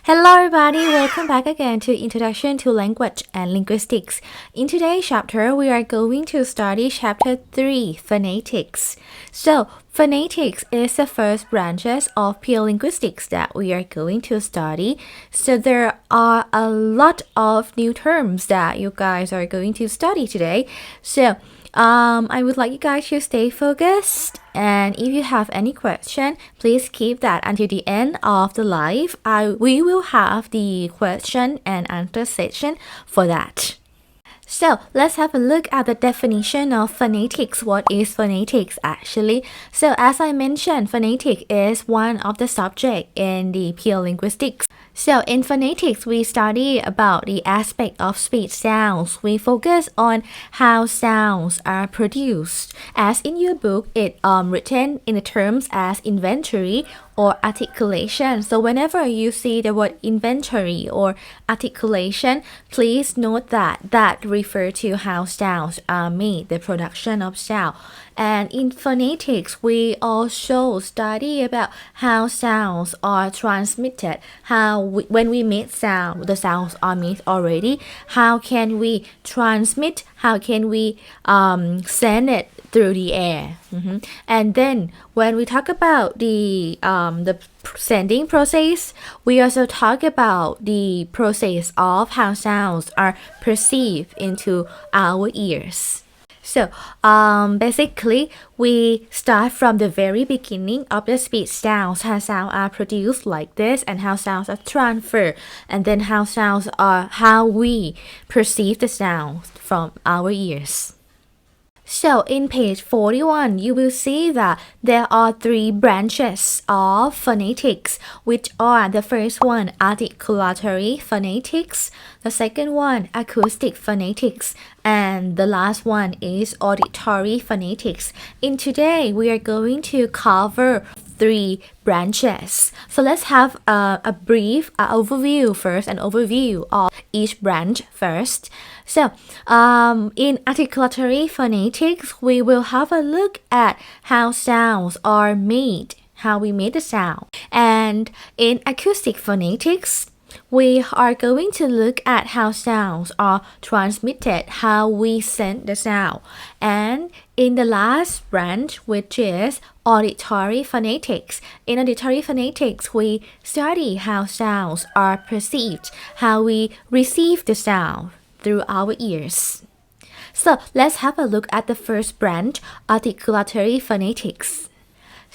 Hello everybody, welcome back again to Introduction to Language and Linguistics. In today's chapter, we are going to study chapter 3, Phonetics. So, phonetics is the first branches of pure linguistics that we are going to study. So there are a lot of new terms that you guys are going to study today. So, I would like you guys to stay focused, and if you have any question, please keep that until the end of the live. We will have the question and answer section for that. So let's have a look at the definition of phonetics. What is phonetics actually? So as I mentioned, phonetics is one of the subjects in the pure linguistics. So in phonetics, we study about the aspect of speech sounds. We focus on how sounds are produced. As in your book, it written in the terms as inventory or articulation. So whenever you see the word inventory or articulation, please note that refer to how sounds are made, the production of sound. And in phonetics, we also study about how sounds are transmitted, when we make sound, the sounds are made already. How can we transmit? How can we send it through the air? And then when we talk about the sending process, we also talk about the process of how sounds are perceived into our ears. So, basically, we start from the very beginning of the speech sounds, how sounds are produced like this, and how sounds are transferred, and then how we perceive the sound from our ears. So in page 41, you will see that there are 3 branches of phonetics, which are the first one, articulatory phonetics, the second one, acoustic phonetics, and the last one is auditory phonetics. In today, we are going to cover 3 branches. So let's have a brief overview first, an overview of each branch first. So, in articulatory phonetics, we will have a look at how sounds are made, how we made the sound. And in acoustic phonetics, we are going to look at how sounds are transmitted, how we send the sound. And in the last branch, which is auditory phonetics, in auditory phonetics, we study how sounds are perceived, how we receive the sound through our ears. So let's have a look at the first branch, articulatory phonetics.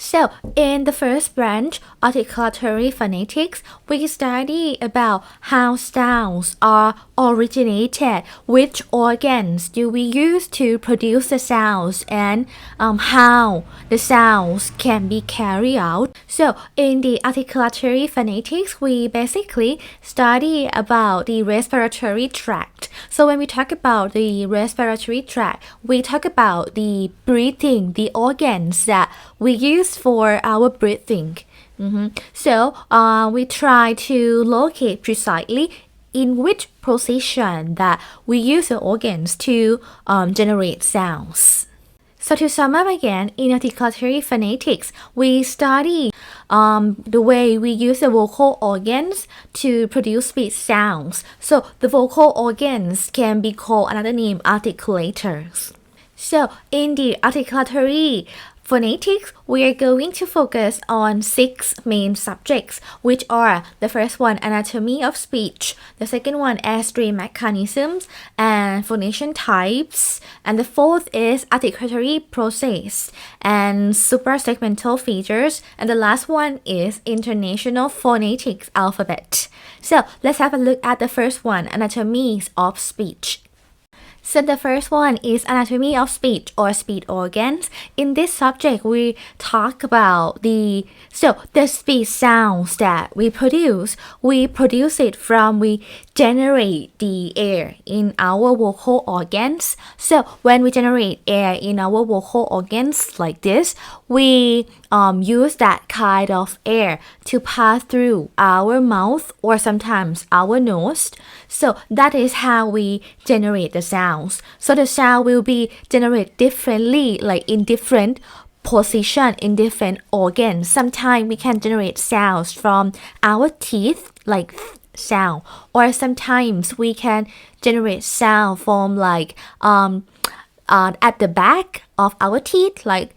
So, in the first branch, articulatory phonetics, we study about how sounds are originated, which organs do we use to produce the sounds, and how the sounds can be carried out. So, in the articulatory phonetics, we basically study about the respiratory tract. So, when we talk about the respiratory tract, we talk about the breathing, the organs that we use for our breathing. So we try to locate precisely in which position that we use the organs to generate sounds. So to sum up again, in articulatory phonetics, we study the way we use the vocal organs to produce speech sounds. So the vocal organs can be called another name, articulators. So in the articulatory phonetics, we are going to focus on 6 main subjects, which are the first one, anatomy of speech, the second one, airstream mechanisms and phonation types, and the fourth is articulatory process and suprasegmental features, and the last one is international phonetics alphabet. So let's have a look at the first one, anatomy of speech. So the first one is anatomy of speech or speech organs. In this subject, we talk about the speech sounds that we produce it from, we generate the air in our vocal organs. So when we generate air in our vocal organs like this, we use that kind of air to pass through our mouth or sometimes our nose. So that is how we generate the sounds. So the sound will be generated differently, like in different position in different organs. Sometimes we can generate sounds from our teeth, like sound, or sometimes we can generate sound from like at the back of our teeth, like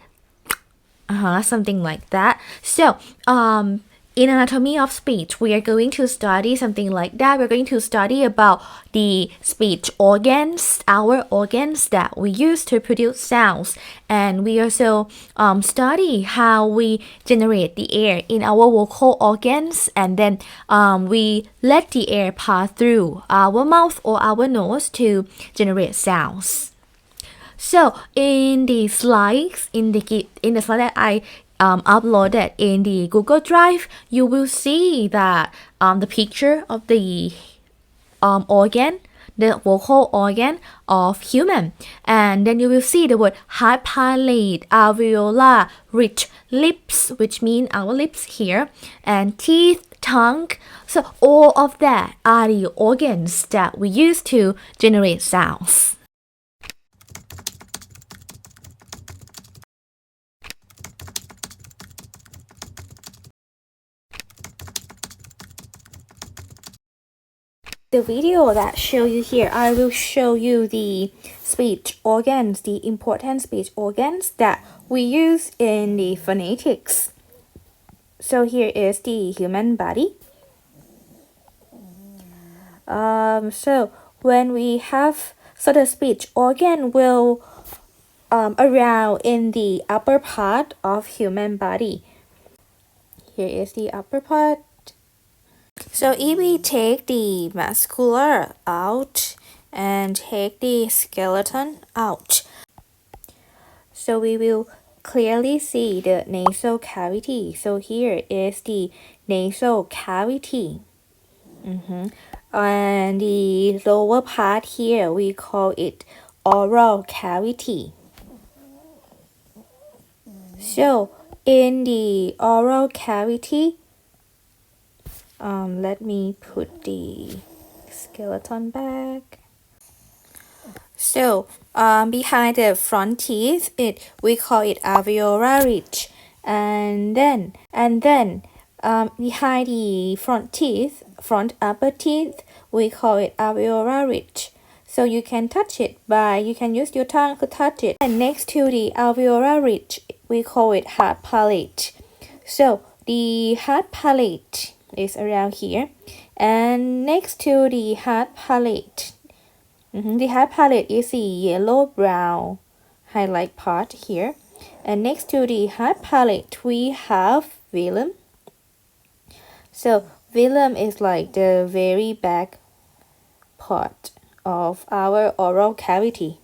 something like that. So in anatomy of speech, we are going to study something like that. We're going to study about the speech organs, our organs that we use to produce sounds. And we also study how we generate the air in our vocal organs. And then we let the air pass through our mouth or our nose to generate sounds. So in the slides, in the slide that I uploaded in the Google Drive, you will see that the picture of the organ, the vocal organ of human, and then you will see the word hard palate, alveolar, rich lips, which mean our lips here, and teeth, tongue. So all of that are the organs that we use to generate sounds. The video that show you here, I will show you the speech organs, the important speech organs that we use in the phonetics. So here is the human body. So when we have, so the speech organ will around in the upper part of human body. Here is the upper part. So if we take the muscular out and take the skeleton out, so we will clearly see the nasal cavity. So here is the nasal cavity. And the lower part here, we call it oral cavity. So in the oral cavity, let me put the skeleton back. So behind the front teeth, we call it alveolar ridge, and then behind the front teeth, front upper teeth, we call it alveolar ridge. So you can touch it you can use your tongue to touch it. And next to the alveolar ridge, we call it hard palate. So the hard palate is around here, and next to the hard palate, the hard palate is the yellow brown highlight part here, and next to the hard palate we have velum. So velum is like the very back part of our oral cavity.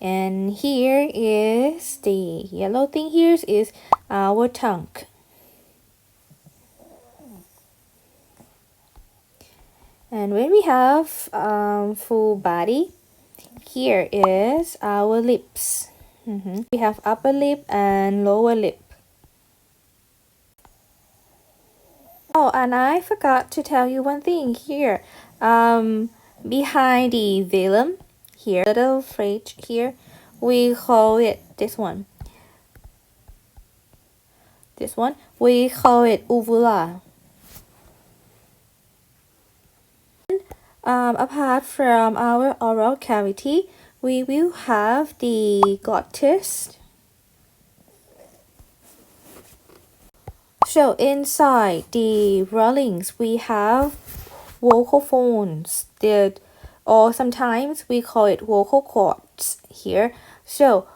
And here is the yellow thing, here is our tongue. And when we have full body, here is our lips. We have upper lip and lower lip. Oh, and I forgot to tell you one thing here. Behind the velum, here, little phrase here, we call it this one. This one, we call it uvula. Apart from our oral cavity, we will have the glottis. So inside the rollings, we have vocal folds, or sometimes we call it vocal cords here. So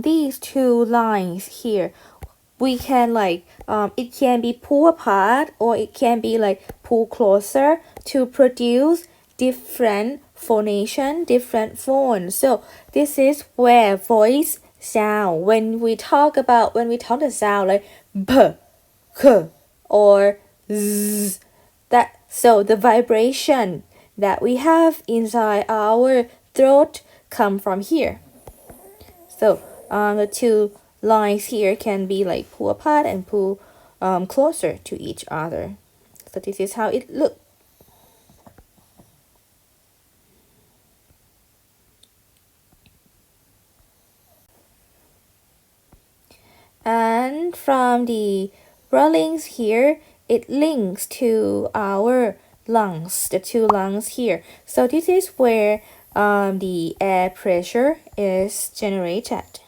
these two lines here, we can like it can be pulled apart or it can be like pulled closer to produce different phonation, different phones. So this is where voice sound, when we talk the sound like b, k, or z, that, so the vibration that we have inside our throat come from here. So the two lines here can be like pull apart and pull closer to each other. So this is how it looks. And from the rollings here, it links to our lungs, the two lungs here. So this is where the air pressure is generated.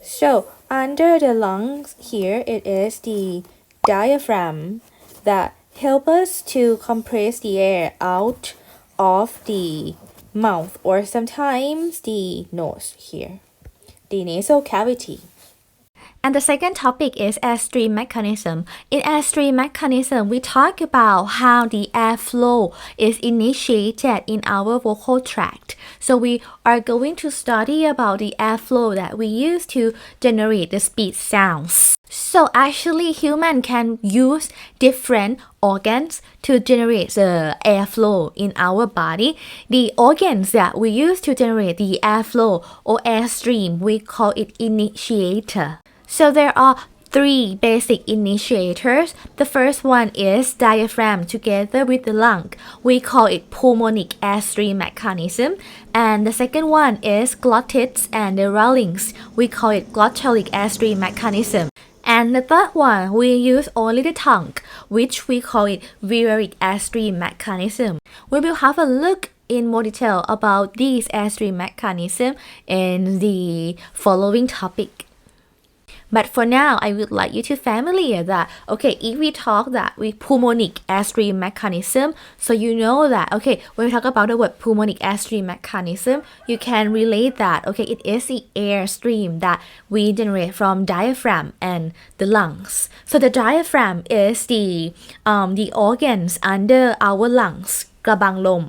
So under the lungs here, it is the diaphragm that help us to compress the air out of the mouth or sometimes the nose here, the nasal cavity. And the second topic is airstream mechanism. In airstream mechanism, we talk about how the airflow is initiated in our vocal tract. So we are going to study about the airflow that we use to generate the speech sounds. So actually, human can use different organs to generate the airflow in our body. The organs that we use to generate the airflow or airstream, we call it initiator. So there are three basic initiators. The first one is diaphragm together with the lung. We call it pulmonic airstream mechanism. And the second one is glottids and the rollings. We call it glottalic airstream mechanism. And the third one, we use only the tongue, which we call it viraric airstream mechanism. We will have a look in more detail about these airstream mechanism in the following topic. But for now, I would like you to familiar that, okay, if we talk that with pulmonic airstream mechanism, so you know that, okay, when we talk about the word pulmonic airstream mechanism, you can relate that, okay, it is the airstream that we generate from diaphragm and the lungs. So the diaphragm is the organs under our lungs, กระบังลม.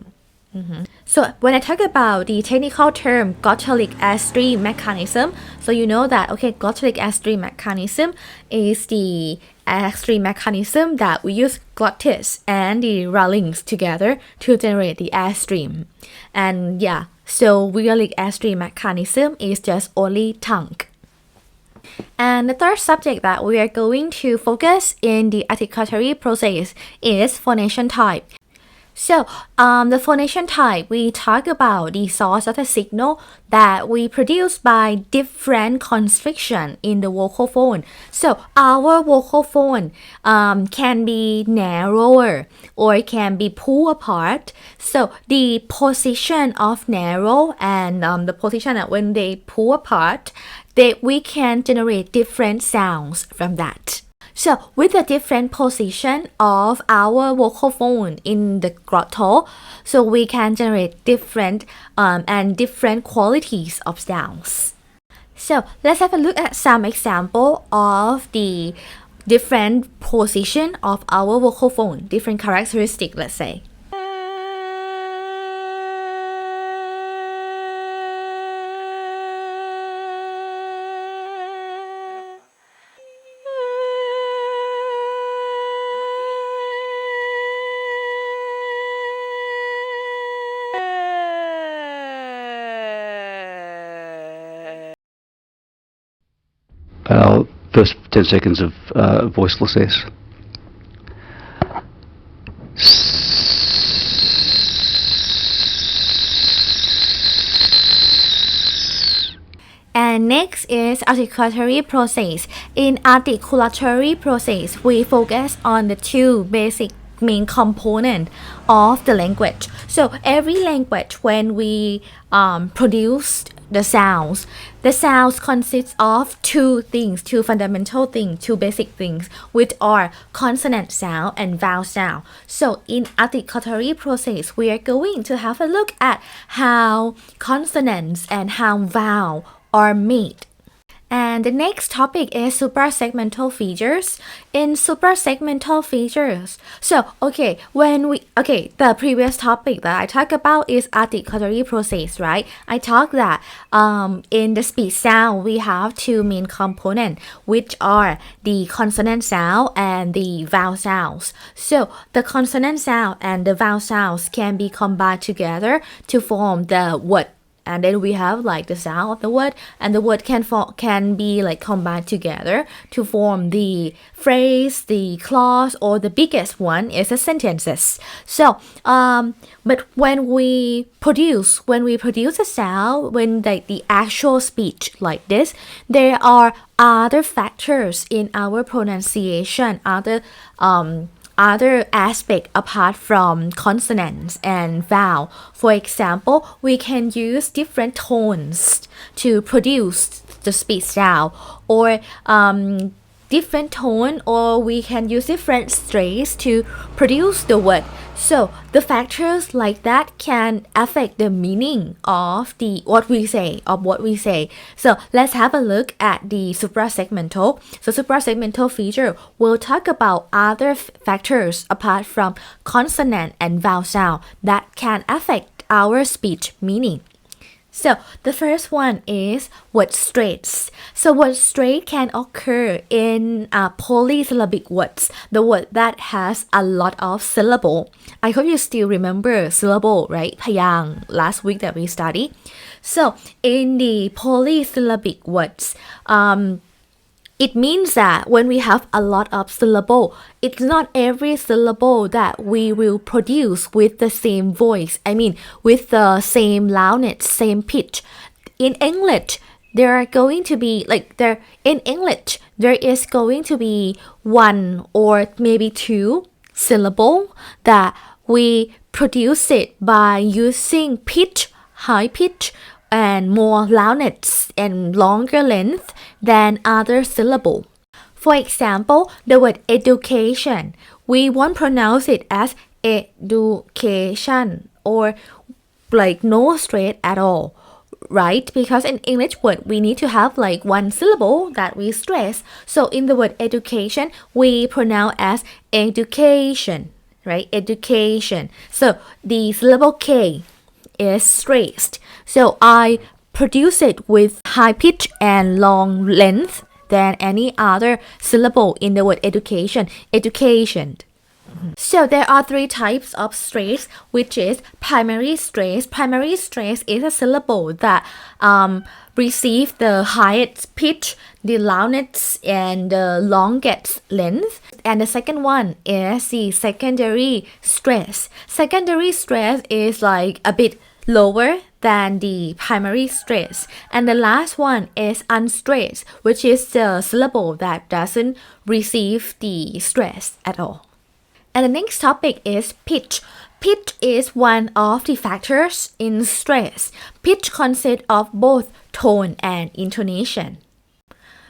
So when I talk about the technical term glottalic airstream mechanism, so you know that, okay, glottalic airstream mechanism is the airstream mechanism that we use glottis and the rollings together to generate the airstream. And yeah, so viraric airstream mechanism is just only tongue. And the third subject that we are going to focus in the articulatory process is phonation type. So, the phonation type, we talk about the source of the signal that we produce by different constriction in the vocal phone. So, our vocal phone can be narrower or it can be pulled apart. So, the position of narrow and the position that when they pull apart, we can generate different sounds from that. So with the different position of our vocal phone in the grotto, so we can generate different and different qualities of sounds. So let's have a look at some example of the different position of our vocal phone, different characteristic, let's say. First 10 seconds of voiceless S. And next is articulatory process. In articulatory process, we focus on the two basic main component of the language. So every language, when we produce the sounds consists of two things, two fundamental things, two basic things, which are consonant sound and vowel sound. So in articulatory process, we are going to have a look at how consonants and how vowel are made. And And the next topic is suprasegmental features. In suprasegmental features, the previous topic that I talked about is articulatory process, right? I talked that in the speech sound we have two main components, which are the consonant sound and the vowel sounds. So the consonant sound and the vowel sounds can be combined together to form the word. And then we have like the sound of the word, and the word can be like combined together to form the phrase, the clause, or the biggest one is the sentences. So, but when we produce a sound, when the actual speech like this, there are other factors in our pronunciation, other aspect apart from consonants and vowel. For example, we can use different tones to produce the speech sound, or different tone, or we can use different stress to produce the word. So the factors like that can affect the meaning of what we say. So let's have a look at the suprasegmental. So suprasegmental feature will talk about other factors apart from consonant and vowel sound that can affect our speech meaning. So the first one is word stress. So word stress can occur in polysyllabic words, the word that has a lot of syllable. I hope you still remember syllable, right? พยางค์ last week that we studied. So in the polysyllabic words, it means that when we have a lot of syllable, it's not every syllable that we will produce with the same voice. I mean, with the same loudness, same pitch. In English, there is going to be one or maybe two syllable that we produce it by using pitch, high pitch, and more loudness and longer length than other syllable. For example, the word education, we won't pronounce it as education or like no stress at all, right? Because in English word we need to have like one syllable that we stress. So in the word education, we pronounce as education, right? Education. So the syllable K is stressed. So I produce it with high pitch and long length than any other syllable in the word education. Education. So there are three types of stress, which is primary stress. Primary stress is a syllable that receive the highest pitch, the loudness, and the longest length. And the second one is the secondary stress. Secondary stress is like a bit lower than the primary stress. And the last one is unstressed, which is the syllable that doesn't receive the stress at all. And the next topic is pitch. Pitch is one of the factors in stress. Pitch consists of both tone and intonation.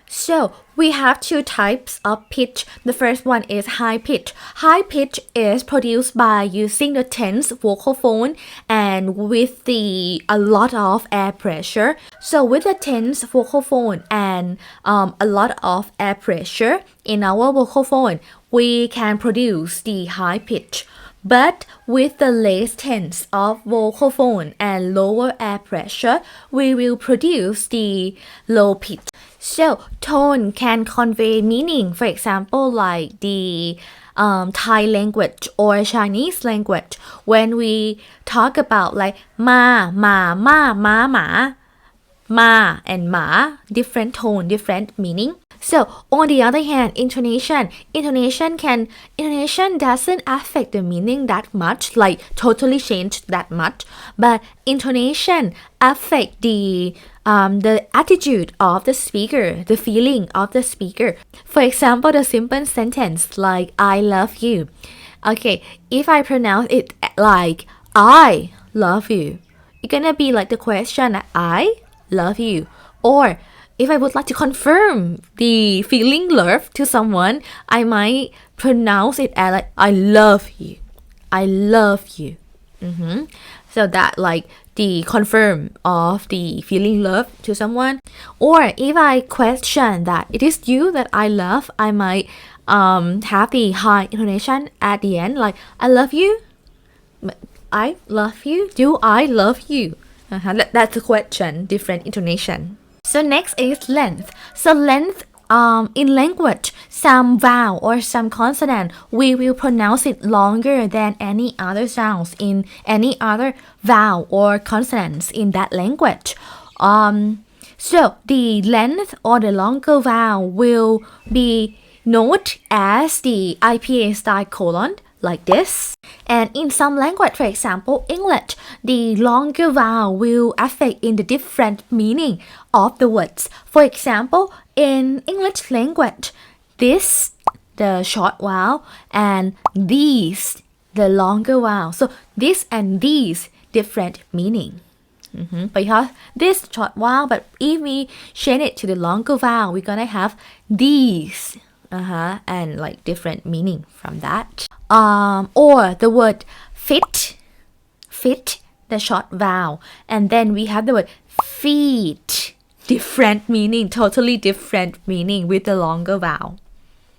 So we have two types of pitch. The first one is high pitch. High pitch is produced by using the tense vocal phone and with a lot of air pressure. So with the tense vocal phone and a lot of air pressure in our vocal phone, we can produce the high pitch. But with the less tense of vocal phone and lower air pressure, we will produce the low pitch. So tone can convey meaning. For example, like the Thai language or Chinese language. When we talk about like ma, and ma, different tone, different meaning. So on the other hand, intonation doesn't affect the meaning that much, like totally change that much, but intonation affect the attitude of the speaker, the feeling of the speaker. For example, the simple sentence like I love you. Okay, if I pronounce it like I love you, it's gonna be like the question I love you. Or if I would like to confirm the feeling love to someone, I might pronounce it as like I love you. I love you. So that like the confirm of the feeling love to someone. Or if I question that it is you that I love, I might have the high intonation at the end, like I love you, I love you, do I love you? That's a question, different intonation. So next is length. So length, in language, some vowel or some consonant, we will pronounce it longer than any other sounds in any other vowel or consonants in that language. So the length or the longer vowel will be noted as the IPA style colon, like this. And in some language, for example, English, the longer vowel will affect in the different meaning of the words. For example, in English language, this, the short vowel, and these, the longer vowel. So this and these, different meaning. Because this short vowel, but if we change it to the longer vowel, we're gonna have these. And like different meaning from that. Or the word fit, the short vowel, and then we have the word feet, different meaning, totally different meaning with the longer vowel.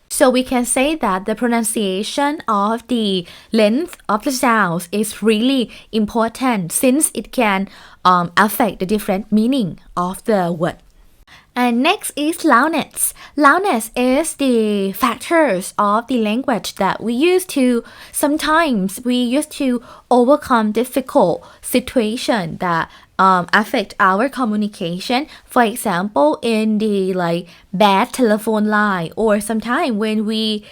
So we can say that the pronunciation of the length of the sounds is really important since it can affect the different meaning of the word. And next is loudness. Loudness is the factors of the language that we use to overcome difficult situation that affect our communication. For example, in the bad telephone line, or sometimes when we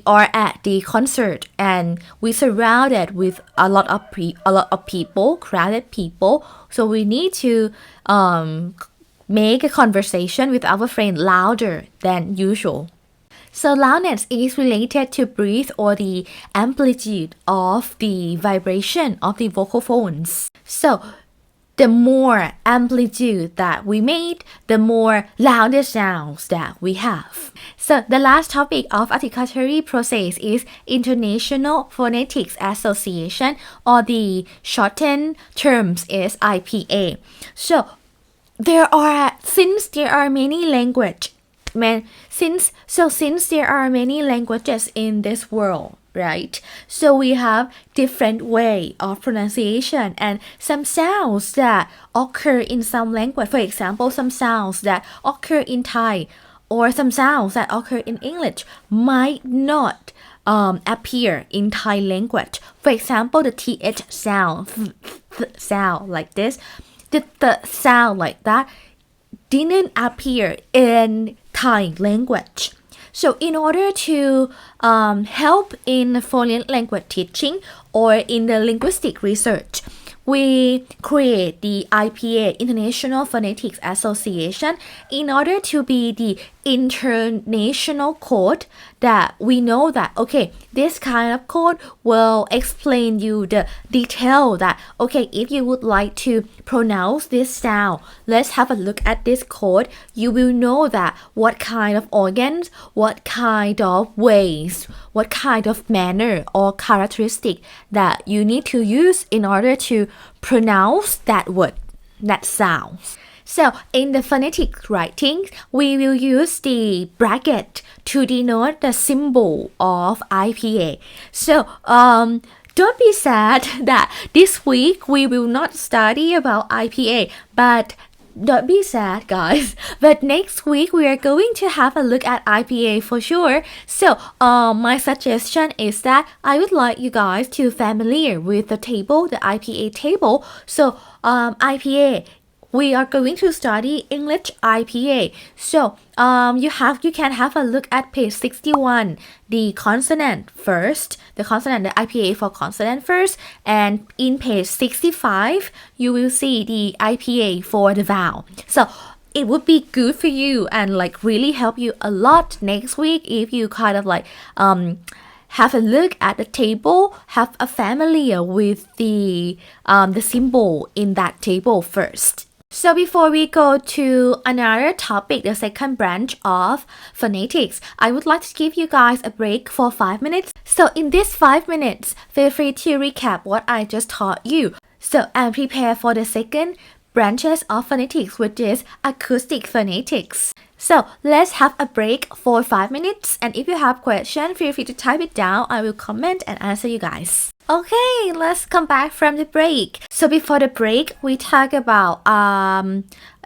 are at the concert and we surrounded with a lot of people, crowded people, so we need to make a conversation with our friend louder than usual. So loudness is related to breath or the amplitude of the vibration of the vocal folds. So the more amplitude that we made, the more louder sounds that we have. So the last topic of articulatory process is International Phonetics Association, or the shortened terms is IPA. So since there are many languages in this world, right? So we have different way of pronunciation and some sounds that occur in some language. For example, some sounds that occur in Thai or some sounds that occur in English might not appear in Thai language. For example, the th sound, sound like this. The sound like that didn't appear in Thai language. So in order to help in foreign language teaching or in the linguistic research, we create the IPA, International Phonetics Association, in order to be the international code that we know that, okay, this kind of code will explain you the detail that, okay, if you would like to pronounce this sound, let's have a look at this code. You will know that what kind of organs, what kind of ways, what kind of manner or characteristic that you need to use in order to pronounce that word, that sound. So in the phonetic writing, we will use the bracket to denote the symbol of IPA. So don't be sad that this week we will not study about IPA, but don't be sad, guys. But next week we are going to have a look at IPA for sure. So my suggestion is that I would like you guys to familiar with the table, the IPA table. So IPA, we are going to study English IPA. So you can have a look at page 61, the consonant first, the IPA for consonant first, and in page 65 you will see the IPA for the vowel. So it would be good for you and really help you a lot next week if you kind of have a look at the table, have a familiar with the symbol in that table first. So before we go to another topic, the second branch of phonetics, I would like to give you guys a break for 5 minutes. So in this 5 minutes, feel free to recap what I just taught you. So, and prepare for the second branches of phonetics, which is acoustic phonetics. So, let's have a break for 5 minutes, and if you have questions, feel free to type it down. I will comment and answer you guys. Okay, let's come back from the break. So before the break, we talk about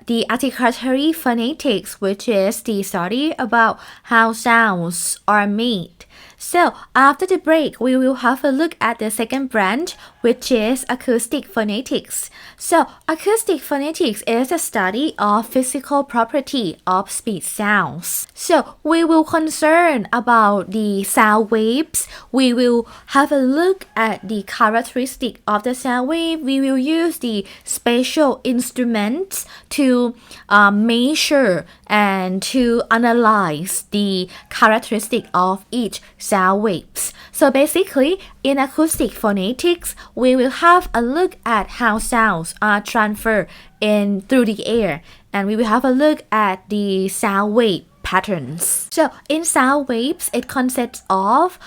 the articulatory phonetics, which is the study about how sounds are made. So after the break, we will have a look at the second branch, which is acoustic phonetics. So acoustic phonetics is a study of physical property of speech sounds. So we will concern about the sound waves. We will have a look at the characteristic of the sound wave. We will use the spatial instruments to measure and to analyze the characteristic of each sound waves. So basically, in acoustic phonetics, we will have a look at how sounds are transferred through the air, and we will have a look at the sound wave patterns. So in sound waves, it consists of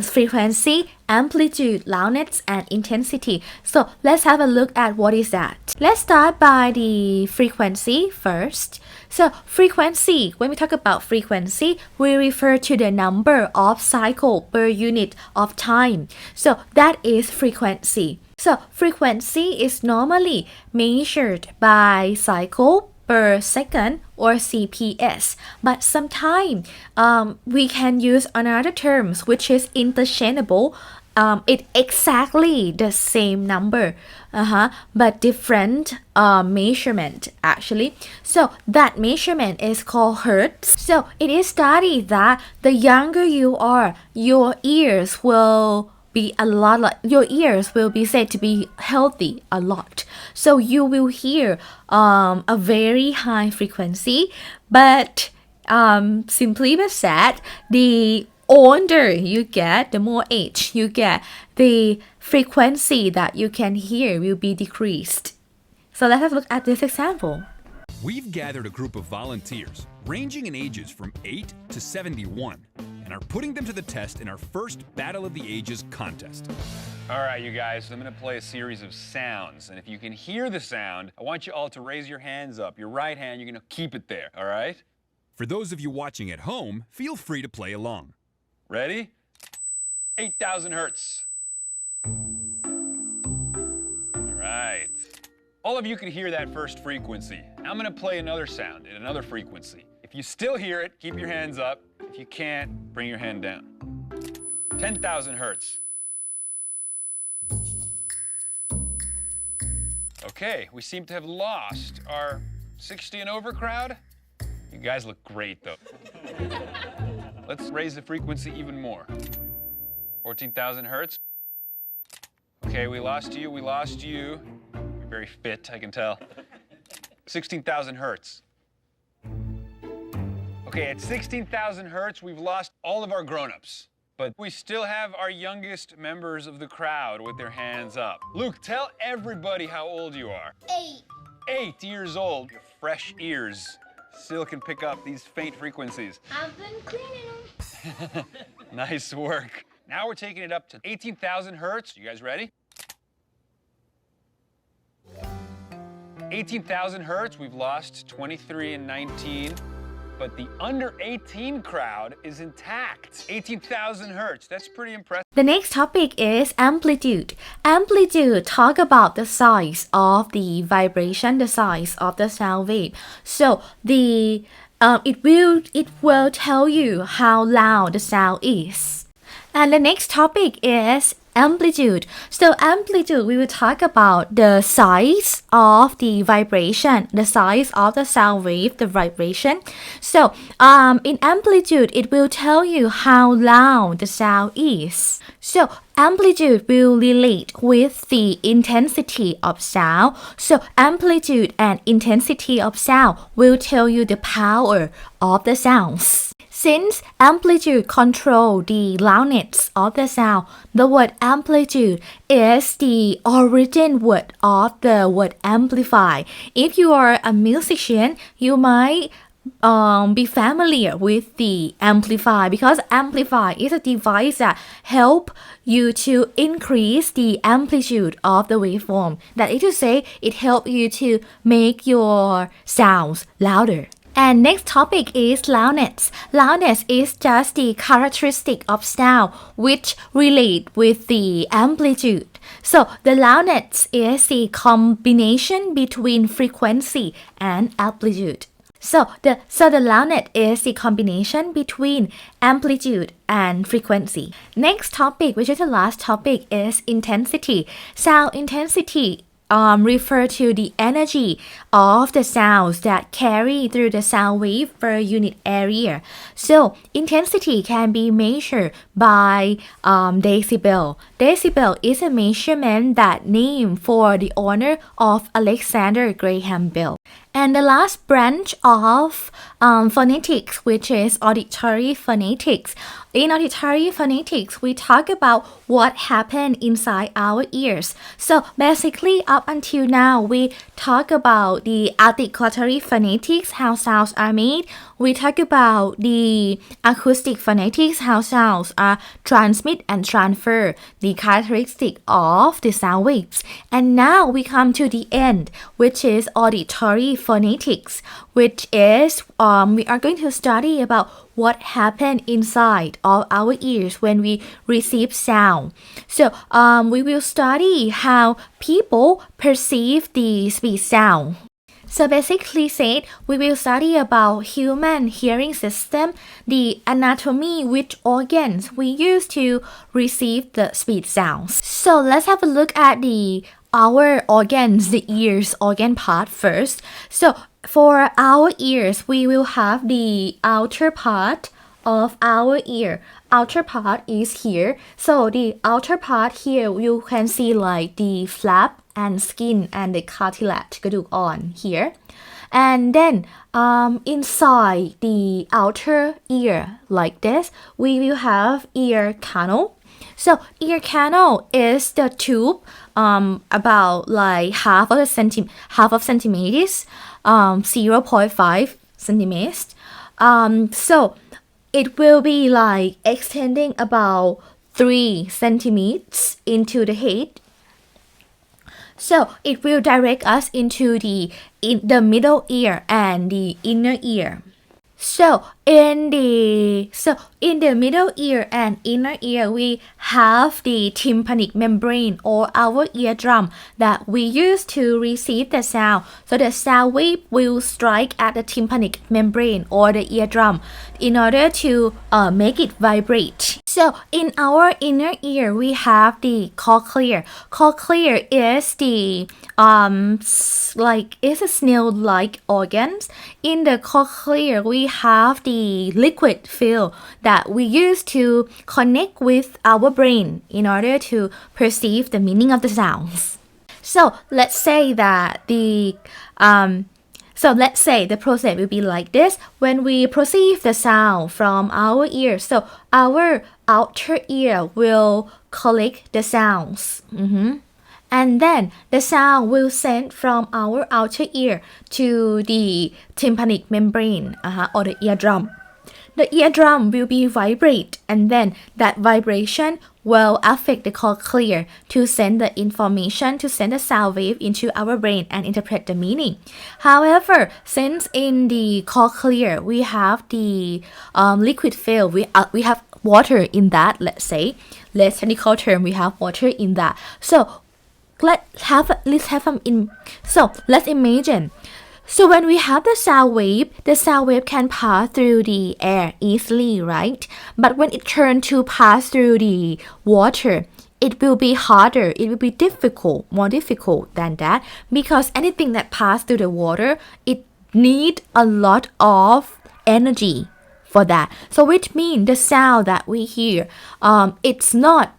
frequency, amplitude, loudness, and intensity. So let's have a look at what is that. Let's start by the frequency first. So frequency, when we talk about frequency, we refer to the number of cycle per unit of time. So that is frequency. So frequency is normally measured by cycle per second or CPS, but sometimes we can use another terms which is interchangeable. It's exactly the same number, but different measurement actually. So that measurement is called hertz. So it is studied that the younger you are, your ears will be your ears will be said to be healthy a lot. So you will hear a very high frequency, but simply but said, the older you get, the more age you get, the frequency that you can hear will be decreased. So let's have a look at this example. We've gathered a group of volunteers ranging in ages from 8 to 71 and are putting them to the test in our first Battle of the Ages contest. All right, you guys, I'm going to play a series of sounds, and if you can hear the sound, I want you all to raise your hands up. Your right hand, you're going to keep it there, all right? For those of you watching at home, feel free to play along. Ready? 8,000 hertz. All right. All of you can hear that first frequency. Now I'm going to play another sound at another frequency. If you still hear it, keep your hands up. If you can't, bring your hand down. 10,000 hertz. Okay, we seem to have lost our 60 and over crowd. You guys look great, though. Let's raise the frequency even more. 14,000 hertz. Okay, we lost you, we lost you. You're very fit, I can tell. 16,000 hertz. Okay, at 16,000 hertz, we've lost all of our grown-ups. But we still have our youngest members of the crowd with their hands up. Luke, tell everybody how old you are. 8. 8 years old. Your fresh ears still can pick up these faint frequencies. I've been cleaning them. Nice work. Now we're taking it up to 18,000 hertz. You guys ready? 18,000 hertz, we've lost 23 and 19. But the under 18 crowd is intact. 18,000 hertz, that's pretty impressive. The next topic is amplitude. Amplitude talk about the size of the vibration, the size of the sound wave. So it will tell you how loud the sound is. And the next topic is amplitude. So amplitude, we will talk about the size of the vibration, the size of the sound wave, the vibration. So in amplitude, it will tell you how loud the sound is. So amplitude will relate with the intensity of sound. So amplitude and intensity of sound will tell you the power of the sounds. Since amplitude control the loudness of the sound, the word amplitude is the origin word of the word amplify. If you are a musician, you might be familiar with the amplifier, because amplifier is a device that help you to increase the amplitude of the waveform. That is to say, it helps you to make your sounds louder. And next topic is loudness. Loudness is just the characteristic of sound which relate with the amplitude. So the loudness is the combination between frequency and amplitude. So the loudness is the combination between amplitude and frequency. Next topic, which is the last topic, is intensity. Sound intensity refer to the energy of the sounds that carry through the sound wave per unit area. So intensity can be measured by decibel. Decibel is a measurement that named for the owner of Alexander Graham Bell. And the last branch of phonetics, which is auditory phonetics. In auditory phonetics, we talk about what happened inside our ears. So basically, up until now, we talk about the articulatory phonetics, how sounds are made. We talk about the acoustic phonetics, how sounds are transmit and transfer, the characteristic of the sound waves. And now we come to the end, which is auditory phonetics, which is we are going to study about what happened inside of our ears when we receive sound. So we will study how people perceive the speech sound. So basically said, we will study about human hearing system, the anatomy, which organs we use to receive the speech sounds. So let's have a look at our organs, the ears organ part first. So for our ears, we will have the outer part of our ear. Outer part is here. So the outer part here, you can see like the flap and skin and the cartilage กระดูกอ่อน here. And then inside the outer ear like this, we will have ear canal. So ear canal is the tube about like half of centimeters, 0.5 centimeters. So it will be like extending about 3 centimeters into the head. So it will direct us into the middle ear and the inner ear. So in the middle ear and inner ear, we have the tympanic membrane or our eardrum that we use to receive the sound. So the sound wave will strike at the tympanic membrane or the eardrum in order to make it vibrate. So in our inner ear, we have the cochlea. Cochlea is the is a snail-like organs. In the cochlea, we have the liquid film that we use to connect with our brain in order to perceive the meaning of the sounds. So let's say the process will be like this. When we perceive the sound from our ear, so our outer ear will collect the sounds. And then the sound will send from our outer ear to the tympanic membrane or the eardrum. The eardrum will be vibrate, and then that vibration will affect the cochlea to send the information, to send the sound wave into our brain and interpret the meaning. However, since in the cochlea we have the liquid film, we have water in that. Let's say, less technical term, we have water in that. So let's imagine. So when we have the sound wave can pass through the air easily, right? But when it turns to pass through the water, it will be harder, it will be more difficult than that, because anything that passes through the water, it needs a lot of energy for that. So which means the sound that we hear, it's not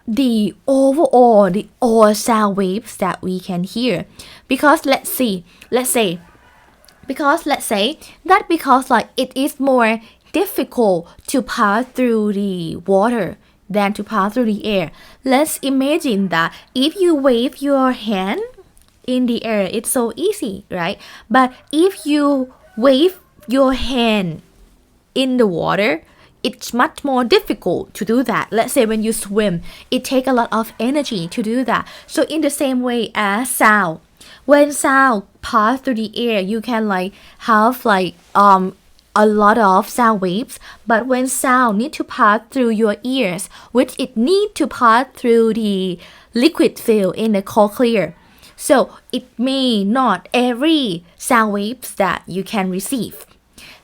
the all sound waves that we can hear, because let's say like it is more difficult to pass through the water than to pass through the air. Let's imagine that if you wave your hand in the air, it's so easy, right? But if you wave your hand in the water, it's much more difficult to do that. Let's say when you swim, it takes a lot of energy to do that. So in the same way as sound, when sound pass through the air, you can have a lot of sound waves, but when sound need to pass through your ears, which it need to pass through the liquid field in the cochlea, so it may not every sound waves that you can receive.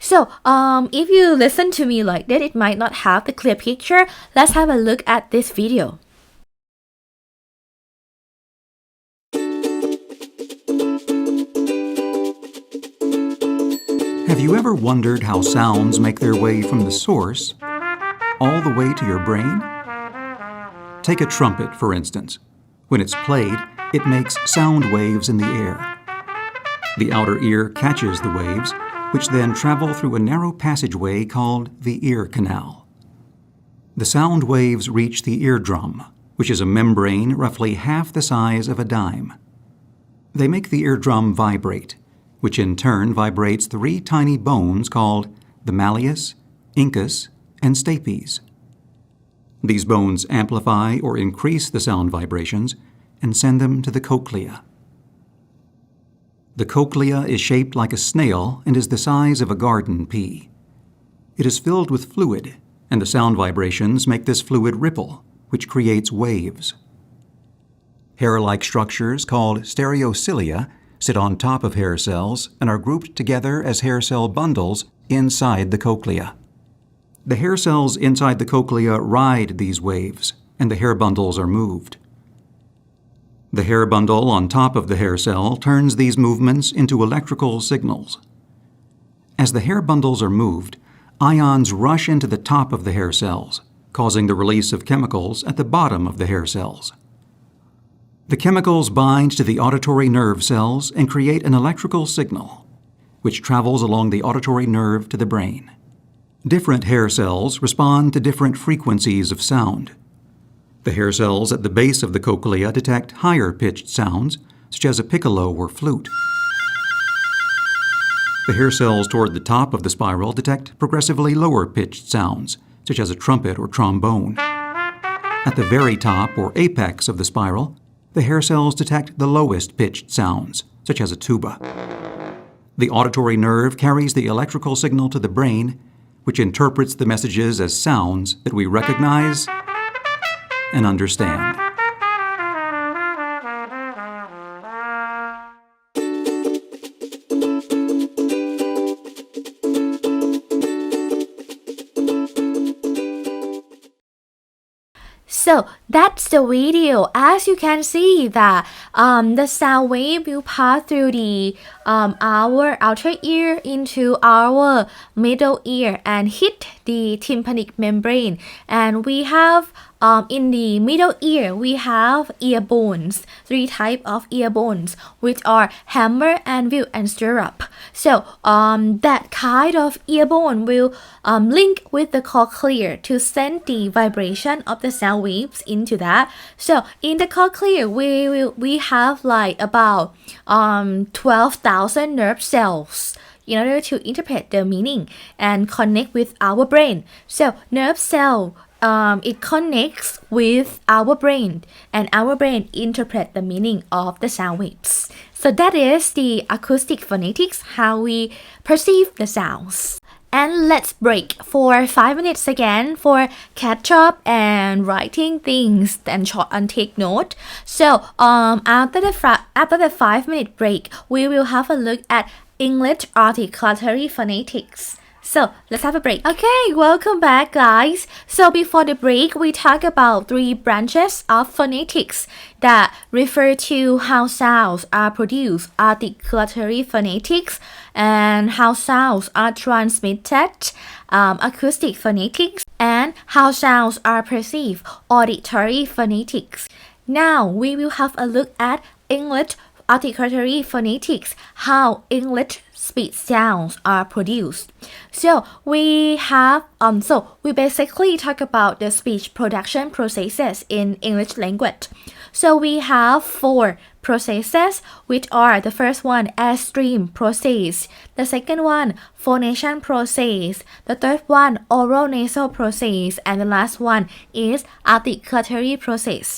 So if you listen to me like that, it might not have the clear picture. Let's have a look at this video. Have you ever wondered how sounds make their way from the source all the way to your brain? Take a trumpet, for instance. When it's played, it makes sound waves in the air. The outer ear catches the waves, which then travel through a narrow passageway called the ear canal. The sound waves reach the eardrum, which is a membrane roughly half the size of a dime. They make the eardrum vibrate, which in turn vibrates 3 tiny bones called the malleus, incus, and stapes. These bones amplify or increase the sound vibrations and send them to the cochlea. The cochlea is shaped like a snail and is the size of a garden pea. It is filled with fluid, and the sound vibrations make this fluid ripple, which creates waves. Hair-like structures called stereocilia sit on top of hair cells and are grouped together as hair cell bundles inside the cochlea. The hair cells inside the cochlea ride these waves, and the hair bundles are moved. The hair bundle on top of the hair cell turns these movements into electrical signals. As the hair bundles are moved, ions rush into the top of the hair cells, causing the release of chemicals at the bottom of the hair cells. The chemicals bind to the auditory nerve cells and create an electrical signal, which travels along the auditory nerve to the brain. Different hair cells respond to different frequencies of sound. The hair cells at the base of the cochlea detect higher-pitched sounds, such as a piccolo or flute. The hair cells toward the top of the spiral detect progressively lower-pitched sounds, such as a trumpet or trombone. At the very top or apex of the spiral, the hair cells detect the lowest-pitched sounds, such as a tuba. The auditory nerve carries the electrical signal to the brain, which interprets the messages as sounds that we recognize and understand. So that's the video. As you can see that the sound wave will pass through the our outer ear into our middle ear and hit the tympanic membrane. And we have in the middle ear, we have ear bones, 3 types of ear bones, which are hammer, anvil, and stirrup. So that kind of ear bone will link with the cochlea to send the vibration of the sound waves into that. So in the cochlea, we have like about 12,000 nerve cells in order to interpret the meaning and connect with our brain. So nerve cell it connects with our brain, and our brain interpret the meaning of the sound waves. So that is the acoustic phonetics, how we perceive the sounds. And let's break for 5 minutes again for catch up and writing things and short and take note. So after the 5-minute break, we will have a look at English articulatory phonetics. So let's have a break. Okay, welcome back, guys. So before the break, we talked about 3 branches of phonetics that refer to how sounds are produced: articulatory phonetics, and how sounds are transmitted, acoustic phonetics, and how sounds are perceived, auditory phonetics. Now we will have a look at English articulatory phonetics, how English speech sounds are produced. So we have we basically talk about the speech production processes in English language. So we have 4 processes, which are the first one, airstream process, the second one, phonation process, the third one, oral nasal process, and the last one is articulatory process.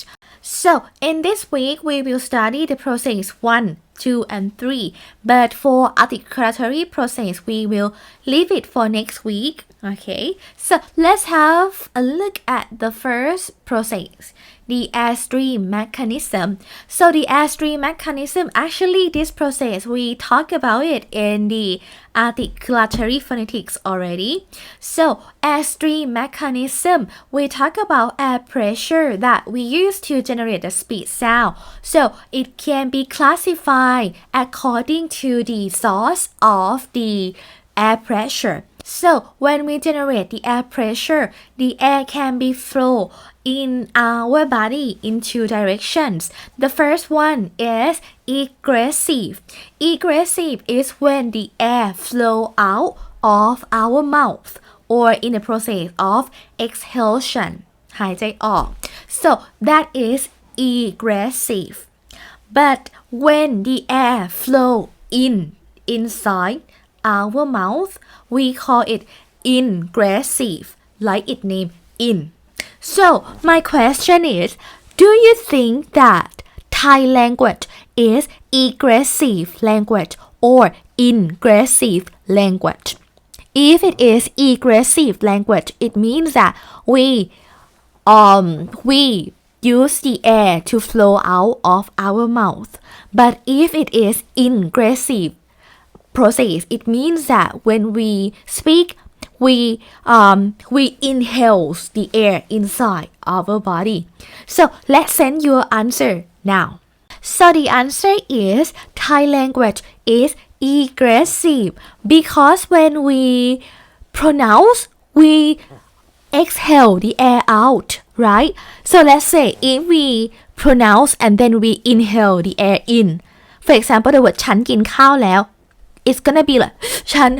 So, in this week, we will study the process 1, 2, and 3. But for articulatory process, we will leave it for next week. Okay, so let's have a look at the first process, the airstream mechanism. So the airstream mechanism, actually this process, we talked about it in the articulatory phonetics already. So airstream mechanism, we talk about air pressure that we use to generate the speech sound. So it can be classified according to the source of the air pressure. So when we generate the air pressure, the air can be flow in our body in two directions. The first one is egressive. Egressive is when the air flow out of our mouth or in the process of exhalation หายใจออก so that is egressive. But when the air flow inside our mouth, we call it ingressive, like its name in. So my question is, do you think that Thai language is egressive language or ingressive language? If it is egressive language, it means that we use the air to flow out of our mouth. But if it is ingressive process, it means that when we speak, we inhale the air inside our body. So let's send your answer now. So the answer is Thai language is egressive because when we pronounce, we exhale the air out, right? So let's say if we pronounce and then we inhale the air in. For example, the word ฉันกินข้าวแล้ว it's gonna be like ฉัน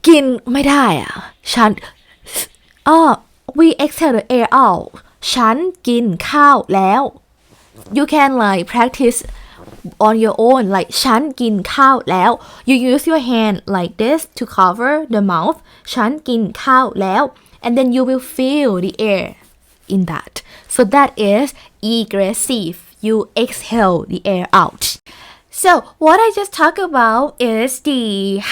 กินไม่ได้อะฉันwe exhale the air out ฉันกินข้าวแล้ว you can like practice on your own like ฉันกินข้าวแล้ว you use your hand like this to cover the mouth ฉันกินข้าวแล้ว and then you will feel the air in that. So that is egressive. You exhale the air out. So what I just talked about is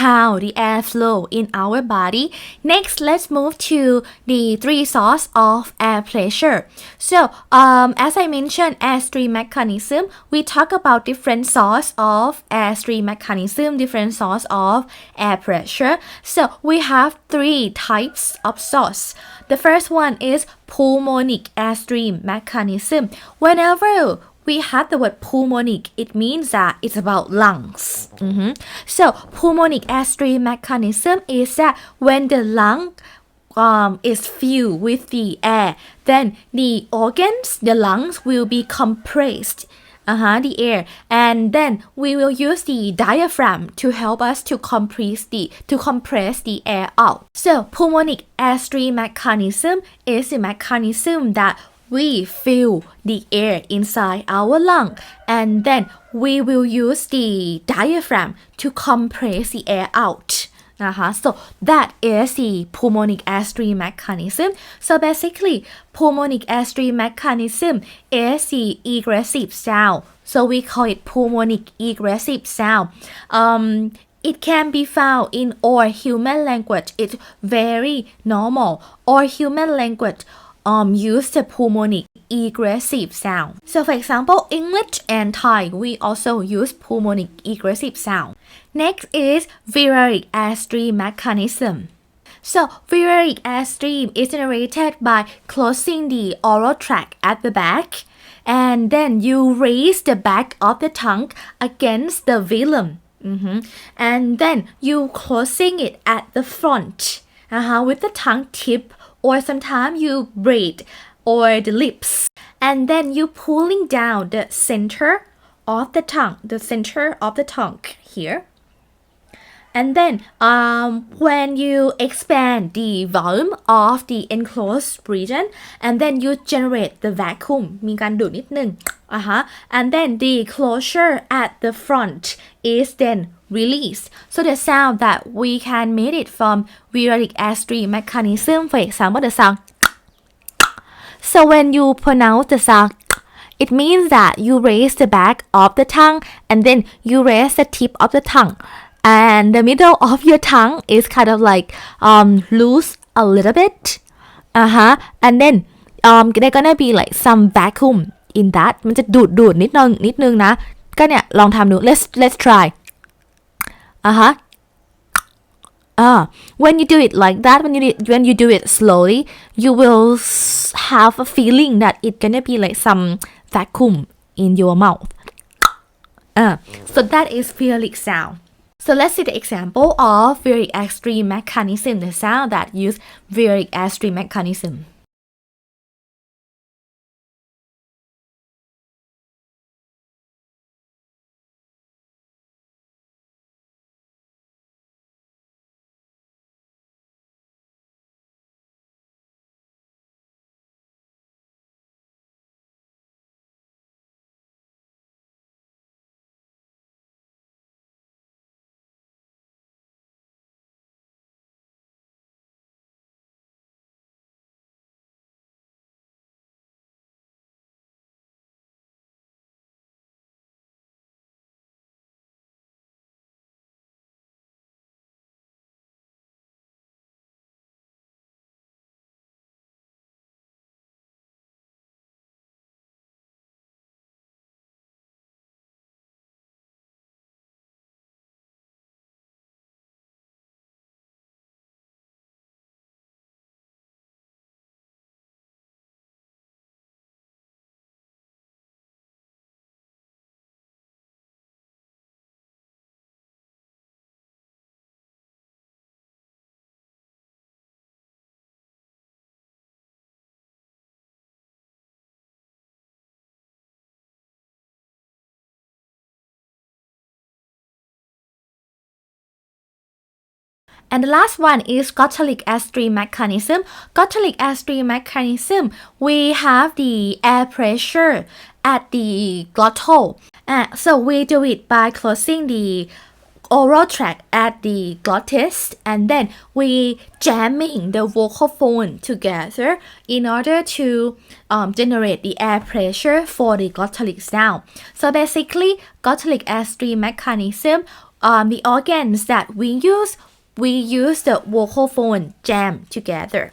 how the air flow in our body. Next, let's move to the three sources of air pressure. So as I mentioned, airstream mechanism, we talk about different source of airstream mechanism, different source of air pressure. So we have three types of source. The first one is pulmonic airstream mechanism. Whenever we have the word pulmonic, it means that it's about lungs. So pulmonic airstream mechanism is that when the lung is filled with the air, then the organs, the lungs will be compressed. The air, and then we will use the diaphragm to help us to compress the air out. So pulmonic airstream mechanism is the mechanism that we fill the air inside our lung, and then we will use the diaphragm to compress the air out. So that is the pulmonic airstream mechanism. So basically, pulmonic airstream mechanism is the egressive sound. So we call it pulmonic egressive sound. It can be found in all human language. It's very normal. All human language use the pulmonic egressive sound. So for example, English and Thai, we also use pulmonic egressive sound. Next is viraric airstream mechanism. So viraric airstream is generated by closing the oral tract at the back, and then you raise the back of the tongue against the velum, and then you closing it at the front with the tongue tip, or sometimes you braid or the lips, and then you pulling down the center of the tongue here. And then when you expand the volume of the enclosed region, and then you generate the vacuum มีการดูดนิดนึง And then the closure at the front is then released. So the sound that we can make it from variolic air-stream mechanism, for example, the sound. So when you pronounce the sound, it means that you raise the back of the tongue and then you raise the tip of the tongue. And the middle of your tongue is kind of like loose a little bit. And then there's gonna be like some vacuum in that มันจะดูดนิดนึงนะก็เนี่ยลองทำดู let's try when you do it like that, when you do it slowly, you will have a feeling that it's gonna be like some vacuum in your mouth. So that is variolic sound. So let's see the example of variolic airstream mechanism, the sound that use variolic airstream mechanism. And the last one is glottalic airstream mechanism. Glottalic airstream mechanism, we have the air pressure at the glottal. So we do it by closing the oral tract at the glottis and then we jamming the vocal phone together in order to generate the air pressure for the glottalic sound. So basically, glottalic airstream mechanism, the organs that we use the vocal phone jam together.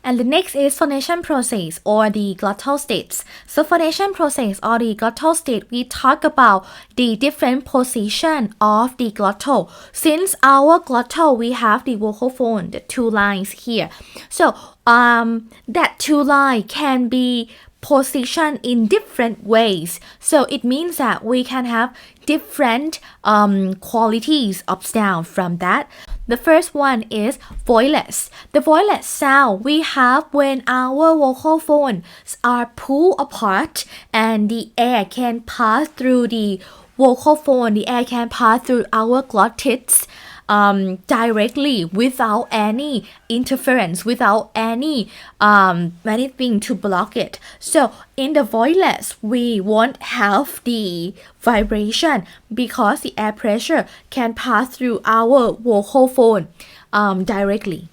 And the next is phonation process or the glottal states. So phonation process or the glottal state, we talk about the different position of the glottal. Since our glottal, we have the vocal phone, the two lines here. So that two lines can be positioned in different ways. So it means that we can have different qualities of sound from that. The first one is voiceless. The voiceless sound we have when our vocal folds are pulled apart and the air can pass through the vocal fold, the air can pass through our glottis directly without any interference, without anything to block it. So in the voiceless, we won't have the vibration because the air pressure can pass through our vocal fold directly.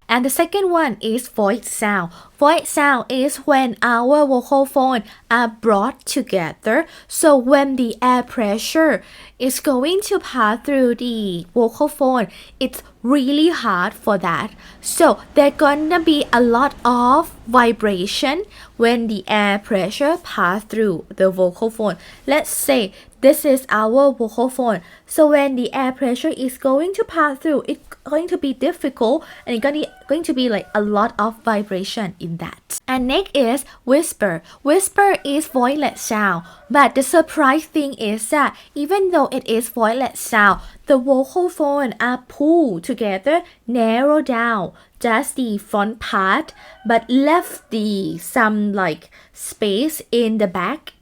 And the second one is voice sound. Voice sound is when our vocal folds are brought together. So when the air pressure is going to pass through the vocal fold, it's really hard for that. So there's gonna be a lot of vibration when the air pressure pass through the vocal fold. Let's say this is our vocal fold. So when the air pressure is going to pass through, it's going to be difficult and it's going to be like a lot of vibration in that. And next is whisper. Whisper is voiceless sound, but the surprise thing is that even though it is voiceless sound, the vocal folds are pulled together, narrow down just the front part, but left some like space in the back.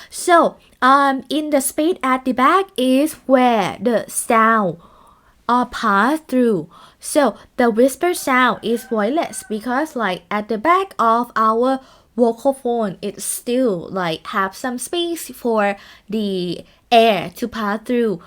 So in the space at the back is where the sound pass through. So the whisper sound is voiceless because like at the back of our vocal phone, it still like have some space for the air to pass through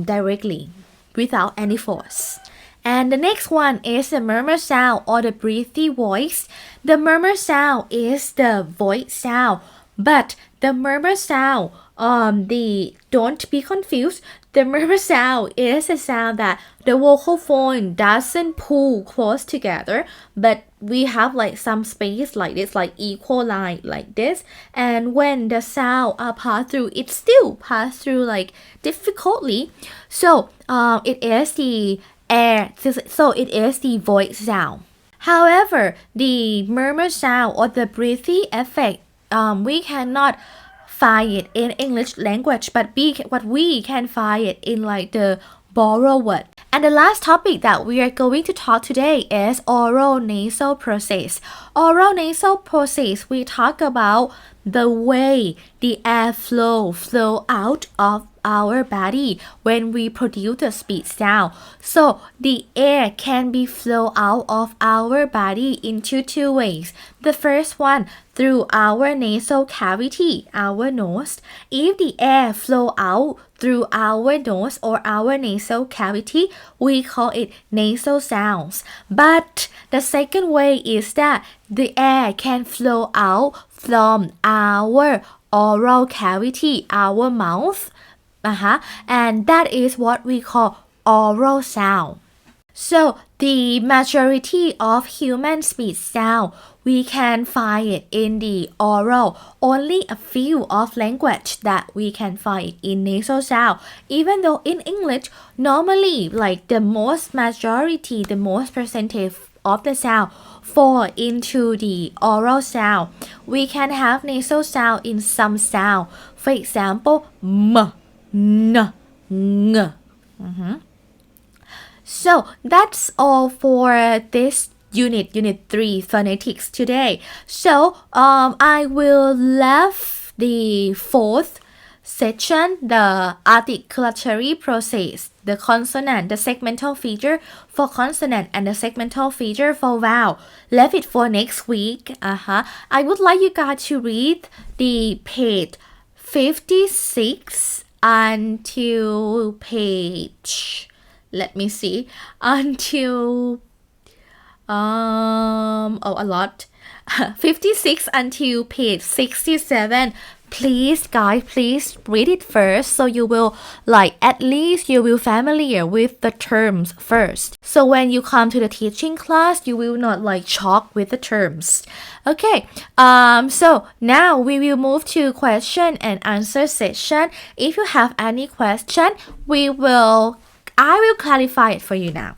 directly without any force. And the next one is the murmur sound or the breathy voice. The murmur sound is the voice sound, but the murmur sound, don't be confused. The murmur sound is a sound that the vocal phone doesn't pull close together, but we have like some space like this, like equal line like this. And when the sound are passed through, it still pass through like difficultly. So it is the air, so it is the voice sound. However, the murmur sound or the breathy effect, we cannot find it in English language, but we can find it in like the borrow word. And the last topic that we are going to talk today is oral nasal process. Oral nasal process, we talk about the way the air flow out of our body when we produce the speech sound. So the air can be flow out of our body into two ways. The first one through our nasal cavity, our nose. If the air flow out through our nose or our nasal cavity, we call it nasal sounds. But the second way is that the air can flow out from our oral cavity, our mouth. And that is what we call oral sound. So the majority of human speech sound, we can find it in the oral. Only a few of language that we can find it in nasal sound. Even though in English, normally like the most percentage of the sound fall into the oral sound. We can have nasal sound in some sound. For example, m, n, ng. So that's all for this unit 3 phonetics today. So I will leave the fourth section, the articulatory process, the consonant, the segmental feature for consonant and the segmental feature for vowel. Leave it for next week. I would like you guys to read the page 56 until page, let me see, until a lot 56 until page 67. Please guys, please read it first, so you will at least you will familiar with the terms first, so when you come to the teaching class you will not shocked with the terms. Okay, so now we will move to question and answer session. If you have any question, I will clarify it for you now.